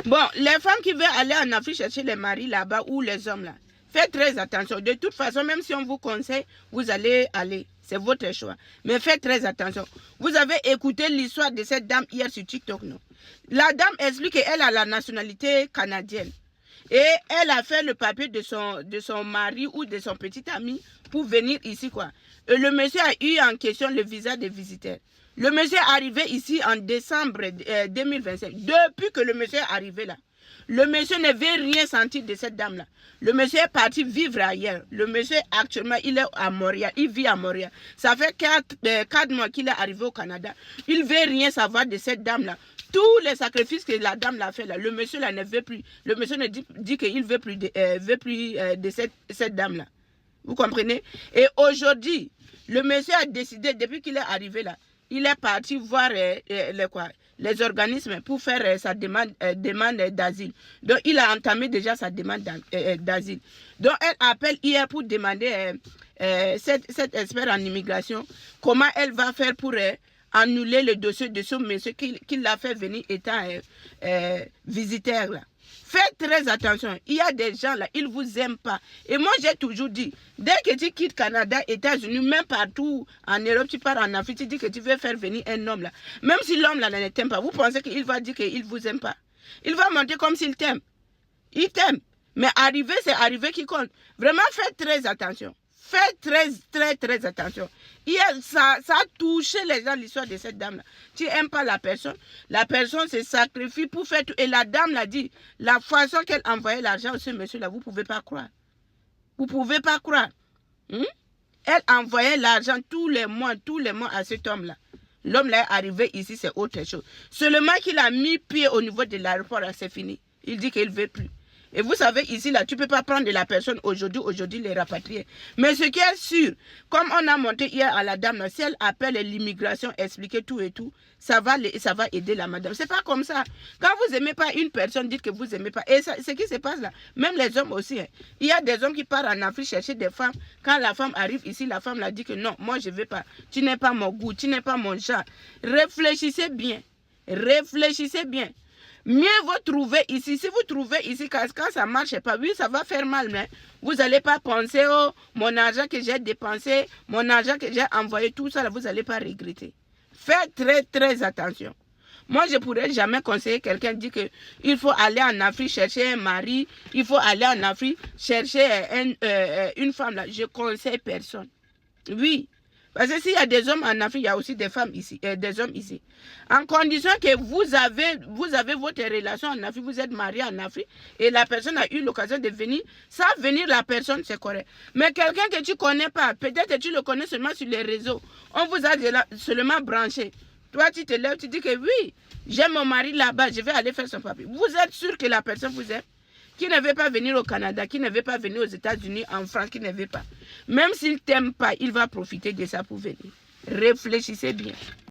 Bon, les femmes qui veulent aller en Afrique chercher les maris là-bas ou les hommes là, faites très attention. De toute façon, même si on vous conseille, vous allez aller. C'est votre choix. Mais faites très attention. Vous avez écouté l'histoire de cette dame hier sur TikTok, non? La dame explique qu'elle a la nationalité canadienne. Et elle a fait le papier de son mari ou de son petit ami pour venir ici, quoi. Et le monsieur a eu en question le visa de visiteur. Le monsieur est arrivé ici en décembre 2025. Depuis que le monsieur est arrivé là, le monsieur ne veut rien sentir de cette dame-là. Le monsieur est parti vivre ailleurs. Le monsieur, actuellement, il est à Montréal. Il vit à Montréal. Ça fait 4 mois qu'il est arrivé au Canada. Il ne veut rien savoir de cette dame-là. Tous les sacrifices que la dame l'a fait là, le monsieur là ne veut plus. Le monsieur ne dit qu'il ne veut plus de cette dame-là. Vous comprenez? Et aujourd'hui, le monsieur a décidé, depuis qu'il est arrivé là, il est parti voir les organismes pour faire sa demande d'asile. Donc, il a entamé déjà sa demande d'asile. Donc, elle appelle hier pour demander cette expert en immigration comment elle va faire pour annuler le dossier de ce monsieur qui l'a fait venir étant visiteur là. Faites très attention. Il y a des gens là, ils ne vous aiment pas. Et moi, j'ai toujours dit, dès que tu quittes Canada, États-Unis, même partout en Europe, tu pars en Afrique, tu dis que tu veux faire venir un homme là. Même si l'homme là ne t'aime pas, vous pensez qu'il va dire qu'il ne vous aime pas. Il va monter comme s'il t'aime. Il t'aime. Mais arriver, c'est arriver qui compte. Vraiment, faites très attention. Faites très attention. Ça a touché les gens, l'histoire de cette dame-là. Tu n'aimes pas la personne se sacrifie pour faire tout. Et la dame l'a dit, la façon qu'elle envoyait l'argent à ce monsieur-là, vous ne pouvez pas croire. Vous ne pouvez pas croire. Elle envoyait l'argent tous les mois à cet homme-là. L'homme là est arrivé ici, c'est autre chose. Seulement qu'il a mis pied au niveau de l'aéroport, c'est fini. Il dit qu'il ne veut plus. Et vous savez, ici, là, tu ne peux pas prendre de la personne aujourd'hui, les rapatrier. Mais ce qui est sûr, comme on a monté hier à la dame, là, si elle appelle l'immigration, expliquer tout et tout, ça va aider la madame. Ce n'est pas comme ça. Quand vous n'aimez pas une personne, dites que vous n'aimez pas. Et ce qui se passe là, même les hommes aussi. Hein. Il y a des hommes qui partent en Afrique chercher des femmes. Quand la femme arrive ici, la femme leur dit que non, moi je ne veux pas. Tu n'es pas mon goût, tu n'es pas mon genre. Réfléchissez bien. Réfléchissez bien. Mieux vous trouver ici. Si vous trouvez ici, quand ça ne marche pas, oui, ça va faire mal, mais vous n'allez pas penser, oh, mon argent que j'ai dépensé, mon argent que j'ai envoyé, tout ça, là, vous n'allez pas regretter. Faites très attention. Moi, je ne pourrais jamais conseiller quelqu'un qui dit qu'il faut aller en Afrique chercher un mari, il faut aller en Afrique chercher une femme. Là. Je ne conseille personne. Oui. Parce que s'il y a des hommes en Afrique, il y a aussi des femmes ici, des hommes ici. En condition que vous avez votre relation en Afrique, vous êtes marié en Afrique, et la personne a eu l'occasion de venir, sans venir la personne, c'est correct. Mais quelqu'un que tu ne connais pas, peut-être que tu le connais seulement sur les réseaux, on vous a seulement branché. Toi, tu te lèves, tu dis que oui, j'ai mon mari là-bas, je vais aller faire son papier. Vous êtes sûr que la personne vous aime? Qui ne veut pas venir au Canada, qui ne veut pas venir aux États-Unis, en France, qui ne veut pas. Même s'il ne t'aime pas, il va profiter de ça pour venir. Réfléchissez bien.